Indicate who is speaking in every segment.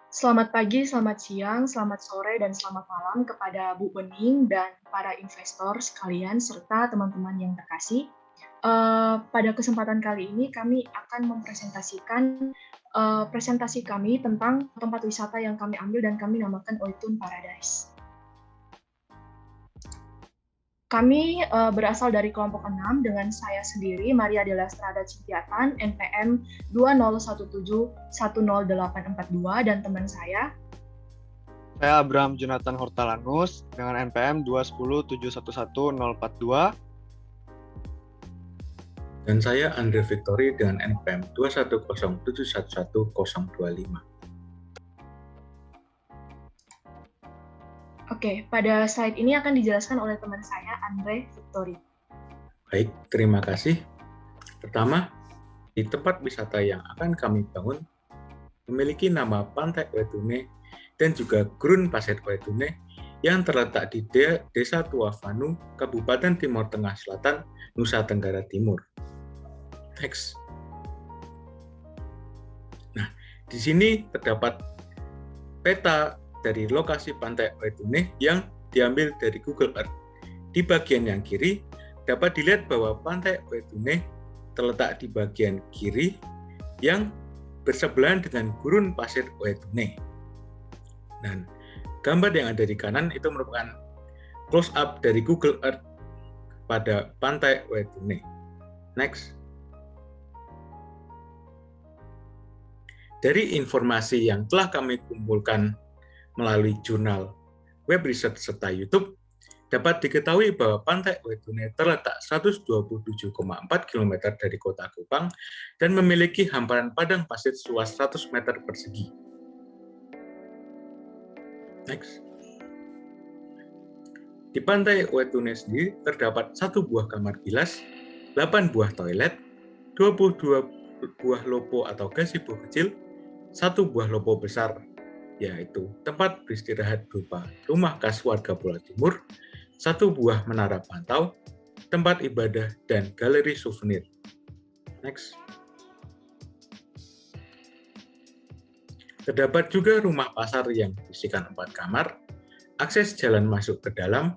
Speaker 1: Selamat pagi, selamat siang, selamat sore, dan selamat malam kepada Bu Bening dan para investor sekalian serta teman-teman yang terkasih. Pada kesempatan kali ini kami akan mempresentasikan presentasi kami tentang tempat wisata yang kami ambil dan kami namakan Oitun Paradise. Kami berasal dari kelompok 6 dengan saya sendiri, Maria Della Strada Cipiatan, NPM 2017100842, dan teman saya,
Speaker 2: Saya Abraham Jonathan Hortalanus dengan NPM 210711042.
Speaker 3: Dan saya Andre Victory dengan NPM 210711025.
Speaker 1: Oke, pada slide ini akan dijelaskan oleh teman saya, Andre Victory.
Speaker 3: Baik, terima kasih. Pertama, di tempat wisata yang akan kami bangun memiliki nama Pantai Oetune dan juga Gurun Pasir Oetune yang terletak di Desa Tuavanu, Kabupaten Timur Tengah Selatan, Nusa Tenggara Timur. Next. Nah, di sini terdapat peta dari lokasi Pantai Oetune yang diambil dari Google Earth. Di bagian yang kiri, dapat dilihat bahwa Pantai Oetune terletak di bagian kiri yang bersebelahan dengan Gurun Pasir Oetune. Dan gambar yang ada di kanan itu merupakan close up dari Google Earth pada Pantai Oetune. Next. Dari informasi yang telah kami kumpulkan melalui jurnal, web research, serta YouTube, dapat diketahui bahwa Pantai Oetune terletak 127,4 km dari kota Kupang dan memiliki hamparan padang pasir seluas 100 meter persegi. Next. Di Pantai Oetune sendiri terdapat 1 buah kamar bilas, 8 buah toilet, 22 buah lopo atau gazebo kecil, 1 buah lopo besar, yaitu tempat beristirahat berupa rumah khas warga Pulau Timur, 1 buah menara pantau, tempat ibadah, dan galeri souvenir. Next. Terdapat juga rumah pasar yang berisikan 4 kamar, akses jalan masuk ke dalam,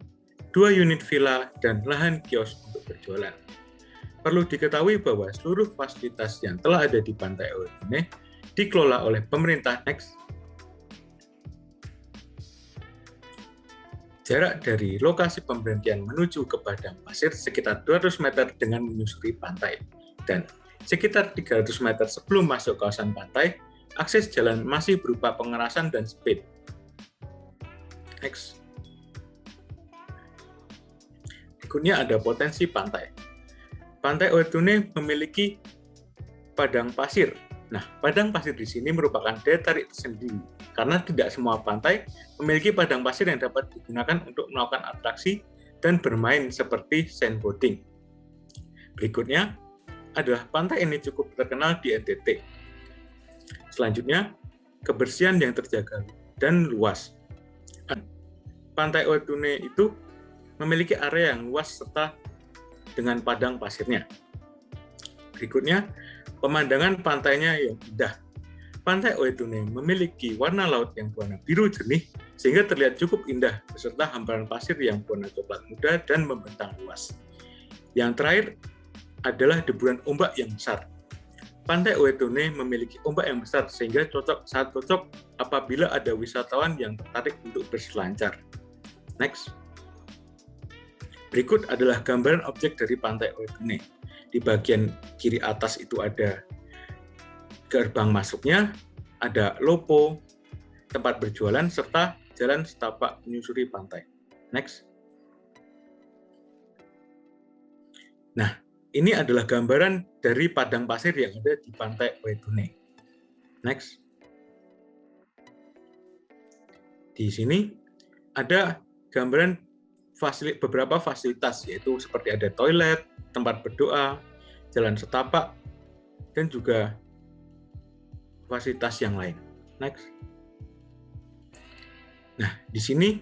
Speaker 3: 2 unit villa, dan lahan kios untuk berjualan. Perlu diketahui bahwa seluruh fasilitas yang telah ada di Pantai Oetune dikelola oleh pemerintah. Next. Jarak dari lokasi pemberhentian menuju ke padang pasir sekitar 200 meter dengan menyusuri pantai. Dan sekitar 300 meter sebelum masuk kawasan pantai, akses jalan masih berupa pengerasan dan speed. Next. Berikutnya ada potensi pantai. Pantai Oetune memiliki padang pasir. Nah, padang pasir di sini merupakan daya tarik tersendiri karena tidak semua pantai memiliki padang pasir yang dapat digunakan untuk melakukan atraksi dan bermain seperti sandboarding. Berikutnya adalah pantai ini cukup terkenal di NTT. Selanjutnya, kebersihan yang terjaga dan luas. Pantai Oetune itu memiliki area yang luas serta dengan padang pasirnya. Berikutnya, pemandangan pantainya yang indah. Pantai Oetune memiliki warna laut yang berwarna biru jernih sehingga terlihat cukup indah beserta hamparan pasir yang berwarna coklat muda dan membentang luas. Yang terakhir adalah deburan ombak yang besar. Pantai Oetune memiliki ombak yang besar sehingga sangat cocok apabila ada wisatawan yang tertarik untuk berselancar. Next. Berikut adalah gambaran objek dari Pantai Oetune. Di bagian kiri atas itu ada gerbang masuknya, ada lopo, tempat berjualan, serta jalan setapak menyusuri pantai. Next. Nah, ini adalah gambaran dari padang pasir yang ada di Pantai Oetune. Next. Di sini ada gambaran beberapa fasilitas, yaitu seperti ada toilet, tempat berdoa, jalan setapak, dan juga fasilitas yang lain. Next. Nah, di sini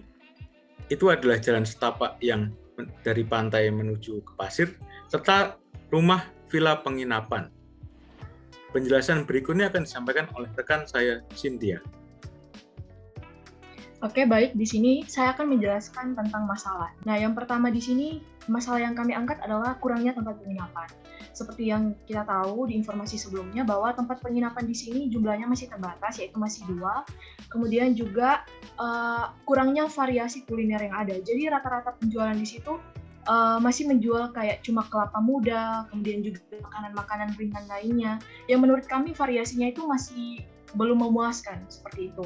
Speaker 3: itu adalah jalan setapak yang dari pantai menuju ke pasir, serta rumah villa penginapan. Penjelasan berikutnya akan disampaikan oleh rekan saya, Cynthia.
Speaker 1: Oke, baik. Di sini saya akan menjelaskan tentang masalah. Nah, yang pertama di sini, masalah yang kami angkat adalah kurangnya tempat penginapan. Seperti yang kita tahu di informasi sebelumnya bahwa tempat penginapan di sini jumlahnya masih terbatas, yaitu masih 2. Kemudian juga kurangnya variasi kuliner yang ada. Jadi rata-rata penjualan di situ masih menjual kayak cuma kelapa muda, kemudian juga makanan-makanan ringan lainnya. Yang menurut kami variasinya itu masih belum memuaskan, seperti itu.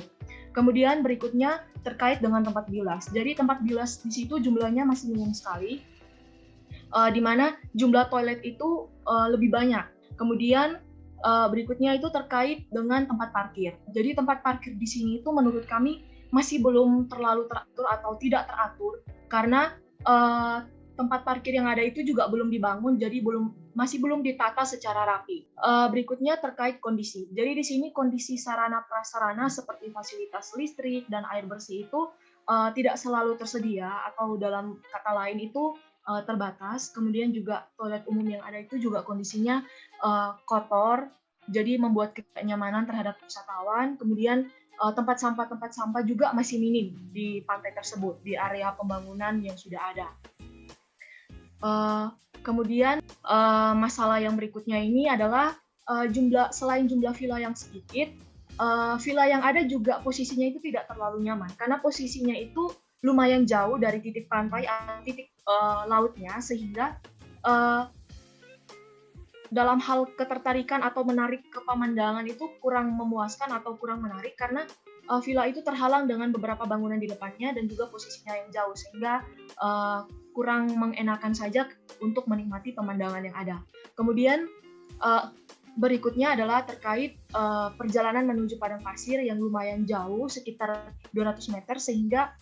Speaker 1: Kemudian berikutnya terkait dengan tempat bilas. Jadi tempat bilas di situ jumlahnya masih minim sekali, di mana jumlah toilet itu lebih banyak. Kemudian berikutnya itu terkait dengan tempat parkir. Jadi tempat parkir di sini itu menurut kami masih belum terlalu teratur atau tidak teratur karena tempat parkir yang ada itu juga belum dibangun, jadi masih belum ditata secara rapi. Berikutnya terkait kondisi. Jadi di sini kondisi sarana prasarana seperti fasilitas listrik dan air bersih itu tidak selalu tersedia, atau dalam kata lain itu terbatas. Kemudian juga toilet umum yang ada itu juga kondisinya kotor, jadi membuat ketidaknyamanan terhadap wisatawan. Kemudian tempat sampah juga masih minim di pantai tersebut, di area pembangunan yang sudah ada. Kemudian masalah yang berikutnya ini adalah selain jumlah villa yang sedikit, villa yang ada juga posisinya itu tidak terlalu nyaman karena posisinya itu lumayan jauh dari titik pantai atau titik lautnya, sehingga dalam hal ketertarikan atau menarik ke pemandangan itu kurang memuaskan atau kurang menarik karena villa itu terhalang dengan beberapa bangunan di depannya dan juga posisinya yang jauh, sehingga kurang mengenakan saja untuk menikmati pemandangan yang ada. Kemudian berikutnya adalah terkait perjalanan menuju padang pasir yang lumayan jauh, sekitar 200 meter, sehingga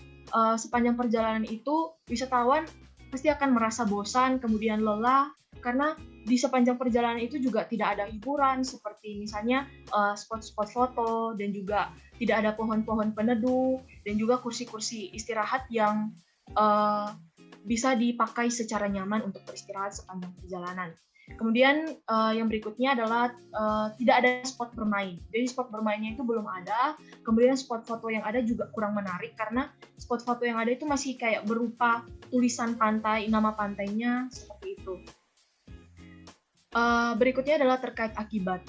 Speaker 1: sepanjang perjalanan itu wisatawan pasti akan merasa bosan, kemudian lelah, karena di sepanjang perjalanan itu juga tidak ada hiburan, seperti misalnya spot-spot foto, dan juga tidak ada pohon-pohon peneduh, dan juga kursi-kursi istirahat yang bisa dipakai secara nyaman untuk beristirahat sepanjang perjalanan. Kemudian yang berikutnya adalah tidak ada spot bermain. Jadi spot bermainnya itu belum ada. Kemudian spot foto yang ada juga kurang menarik karena spot foto yang ada itu masih kayak berupa tulisan pantai, nama pantainya, seperti itu. Berikutnya adalah terkait akibat.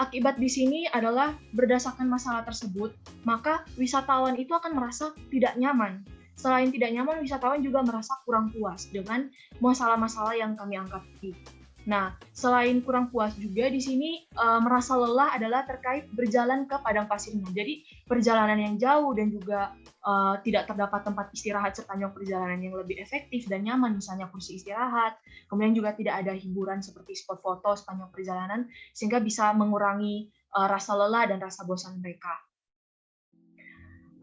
Speaker 1: Akibat di sini adalah berdasarkan masalah tersebut, maka wisatawan itu akan merasa tidak nyaman. Selain tidak nyaman, wisatawan juga merasa kurang puas dengan masalah-masalah yang kami angkat tadi. Nah, selain kurang puas juga di sini merasa lelah adalah terkait berjalan ke padang pasirnya. Jadi perjalanan yang jauh dan juga tidak terdapat tempat istirahat sepanjang perjalanan yang lebih efektif dan nyaman, misalnya kursi istirahat. Kemudian juga tidak ada hiburan seperti spot foto sepanjang perjalanan, sehingga bisa mengurangi rasa lelah dan rasa bosan mereka.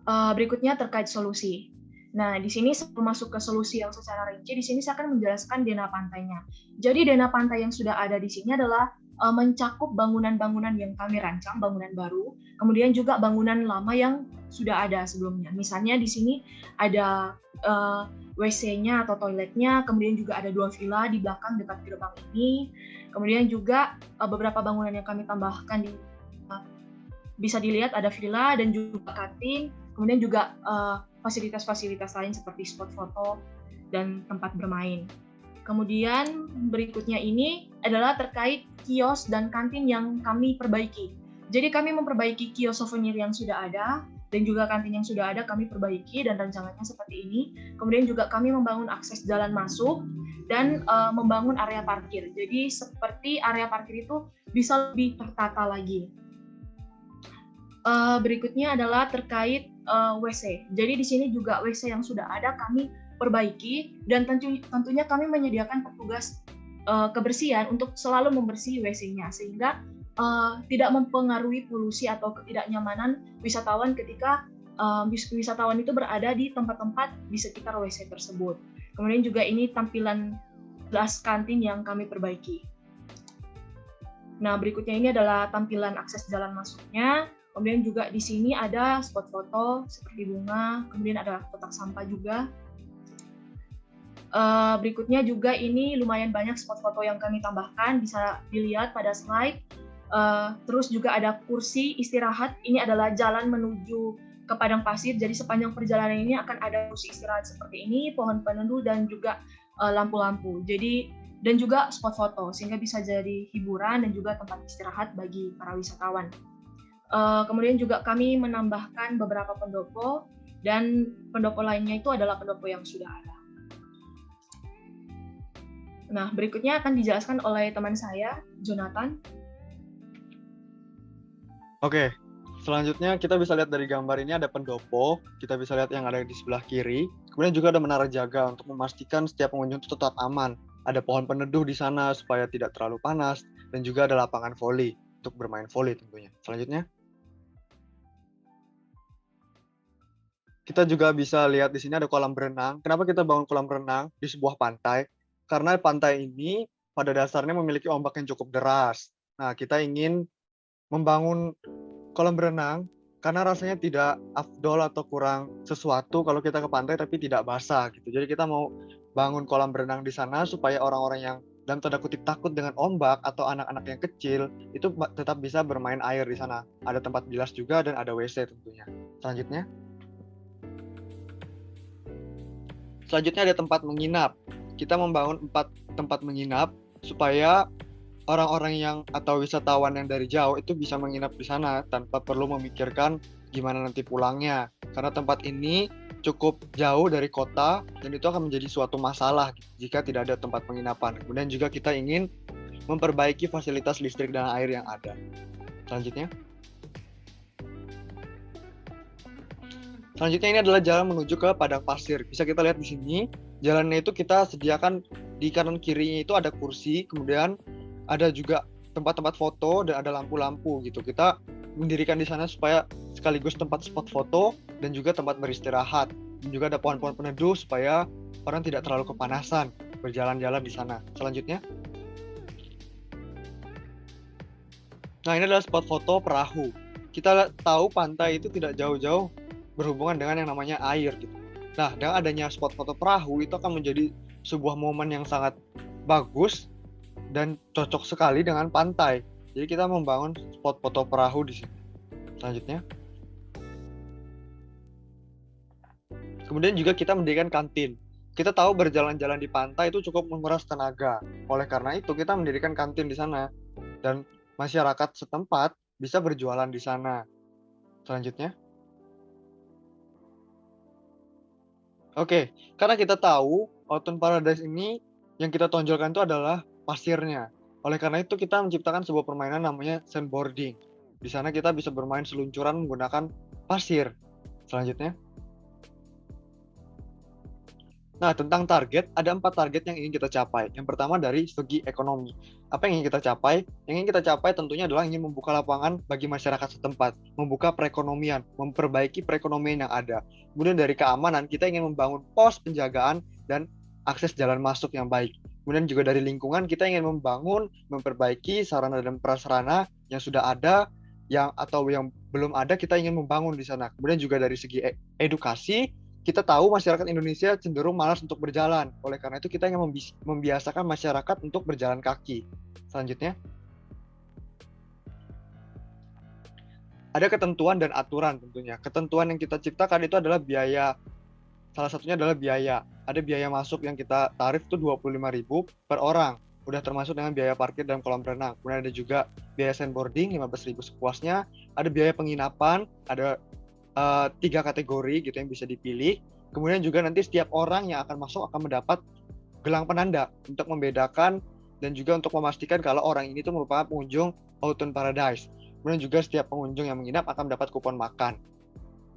Speaker 1: Berikutnya terkait solusi. Nah, di sini sebelum masuk ke solusi yang secara rinci, di sini saya akan menjelaskan DNA pantainya. Jadi DNA pantai yang sudah ada di sini adalah mencakup bangunan-bangunan yang kami rancang, bangunan baru, kemudian juga bangunan lama yang sudah ada sebelumnya. Misalnya di sini ada WC-nya atau toiletnya, kemudian juga ada 2 villa di belakang dekat gerbang ini, kemudian juga beberapa bangunan yang kami tambahkan bisa dilihat ada villa dan juga kantin, kemudian juga fasilitas-fasilitas lain seperti spot foto dan tempat bermain. Kemudian berikutnya ini adalah terkait kios dan kantin yang kami perbaiki. Jadi kami memperbaiki kios souvenir yang sudah ada dan juga kantin yang sudah ada kami perbaiki dan rancangannya seperti ini. Kemudian juga kami membangun akses jalan masuk dan membangun area parkir. Jadi seperti area parkir itu bisa lebih tertata lagi. Berikutnya adalah terkait WC. Jadi di sini juga WC yang sudah ada kami perbaiki dan tentunya kami menyediakan petugas kebersihan untuk selalu membersih WC-nya sehingga tidak mempengaruhi polusi atau ketidaknyamanan wisatawan ketika wisatawan itu berada di tempat-tempat di sekitar WC tersebut. Kemudian juga ini tampilan gelas kantin yang kami perbaiki. Nah, berikutnya ini adalah tampilan akses jalan masuknya. Kemudian juga di sini ada spot foto seperti bunga, kemudian ada kotak sampah juga. Berikutnya juga ini lumayan banyak spot foto yang kami tambahkan, bisa dilihat pada slide. Terus juga ada kursi istirahat. Ini adalah jalan menuju ke padang pasir. Jadi sepanjang perjalanan ini akan ada kursi istirahat seperti ini, pohon peneduh dan juga lampu-lampu. Jadi dan juga spot foto sehingga bisa jadi hiburan dan juga tempat istirahat bagi para wisatawan. Kemudian juga kami menambahkan beberapa pendopo dan pendopo lainnya itu adalah pendopo yang sudah ada. Nah, berikutnya akan dijelaskan oleh teman saya, Jonathan.
Speaker 2: Oke, selanjutnya kita bisa lihat dari gambar ini ada pendopo, kita bisa lihat yang ada di sebelah kiri. Kemudian juga ada menara jaga untuk memastikan setiap pengunjung itu tetap aman. Ada pohon peneduh di sana supaya tidak terlalu panas, dan juga ada lapangan voli untuk bermain voli tentunya. Selanjutnya, kita juga bisa lihat di sini ada kolam berenang. Kenapa kita bangun kolam berenang di sebuah pantai? Karena pantai ini pada dasarnya memiliki ombak yang cukup deras. Nah, kita ingin membangun kolam berenang karena rasanya tidak afdol atau kurang sesuatu kalau kita ke pantai tapi tidak basah gitu. Jadi kita mau bangun kolam berenang di sana supaya orang-orang yang dalam tanda kutip takut dengan ombak atau anak-anak yang kecil itu tetap bisa bermain air di sana. Ada tempat bilas juga dan ada WC tentunya. Selanjutnya ada tempat menginap. Kita membangun 4 tempat menginap supaya orang-orang yang atau wisatawan yang dari jauh itu bisa menginap di sana tanpa perlu memikirkan gimana nanti pulangnya. Karena tempat ini cukup jauh dari kota dan itu akan menjadi suatu masalah jika tidak ada tempat penginapan. Kemudian juga kita ingin memperbaiki fasilitas listrik dan air yang ada. Selanjutnya ini adalah jalan menuju ke padang pasir. Bisa kita lihat di sini, jalannya itu kita sediakan di kanan kirinya itu ada kursi, kemudian ada juga tempat-tempat foto dan ada lampu-lampu gitu. Kita mendirikan di sana supaya sekaligus tempat spot foto dan juga tempat beristirahat. Dan juga ada pohon-pohon peneduh supaya orang tidak terlalu kepanasan berjalan-jalan di sana. Selanjutnya. Nah, ini adalah spot foto perahu. Kita tahu pantai itu tidak jauh-jauh berhubungan dengan yang namanya air gitu. Nah, dengan adanya spot foto perahu itu akan menjadi sebuah momen yang sangat bagus dan cocok sekali dengan pantai. Jadi kita membangun spot foto perahu di sini. Selanjutnya. Kemudian juga kita mendirikan kantin. Kita tahu berjalan-jalan di pantai itu cukup menguras tenaga. Oleh karena itu kita mendirikan kantin di sana dan masyarakat setempat bisa berjualan di sana. Selanjutnya. Oke, karena kita tahu Autumn Paradise ini yang kita tonjolkan itu adalah pasirnya. Oleh karena itu kita menciptakan sebuah permainan namanya sandboarding. Di sana kita bisa bermain seluncuran menggunakan pasir. Selanjutnya. Nah, tentang target, ada 4 target yang ingin kita capai. Yang pertama dari segi ekonomi. Apa yang ingin kita capai? Yang ingin kita capai tentunya adalah ingin membuka lapangan bagi masyarakat setempat, membuka perekonomian, memperbaiki perekonomian yang ada. Kemudian dari keamanan, kita ingin membangun pos penjagaan dan akses jalan masuk yang baik. Kemudian juga dari lingkungan, kita ingin membangun, memperbaiki sarana dan prasarana yang sudah ada, atau yang belum ada, kita ingin membangun di sana. Kemudian juga dari segi edukasi, kita tahu masyarakat Indonesia cenderung malas untuk berjalan. Oleh karena itu kita ingin membiasakan masyarakat untuk berjalan kaki. Selanjutnya. Ada ketentuan dan aturan tentunya. Ketentuan yang kita ciptakan itu adalah biaya. Salah satunya adalah biaya. Ada biaya masuk yang kita tarif itu 25.000 per orang. Udah termasuk dengan biaya parkir dan kolam renang. Kemudian ada juga biaya sandboarding 15.000 sepuasnya. Ada biaya penginapan, ada 3 kategori gitu yang bisa dipilih. Kemudian juga nanti setiap orang yang akan masuk akan mendapat gelang penanda untuk membedakan dan juga untuk memastikan kalau orang ini tuh merupakan pengunjung Autumn Paradise. Kemudian juga setiap pengunjung yang menginap akan mendapat kupon makan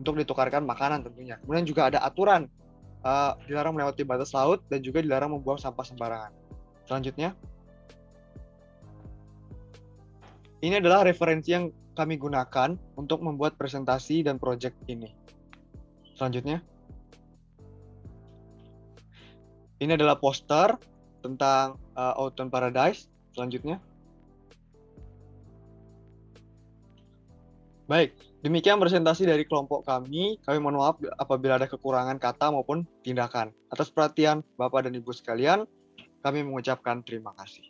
Speaker 2: untuk ditukarkan makanan tentunya. Kemudian juga ada aturan dilarang melewati batas laut dan juga dilarang membuang sampah sembarangan. Selanjutnya. Ini adalah referensi yang kami gunakan untuk membuat presentasi dan proyek ini. Selanjutnya. Ini adalah poster tentang Autumn Paradise. Selanjutnya. Baik, demikian presentasi dari kelompok kami. Kami mohon maaf apabila ada kekurangan kata maupun tindakan. Atas perhatian Bapak dan Ibu sekalian, kami mengucapkan terima kasih.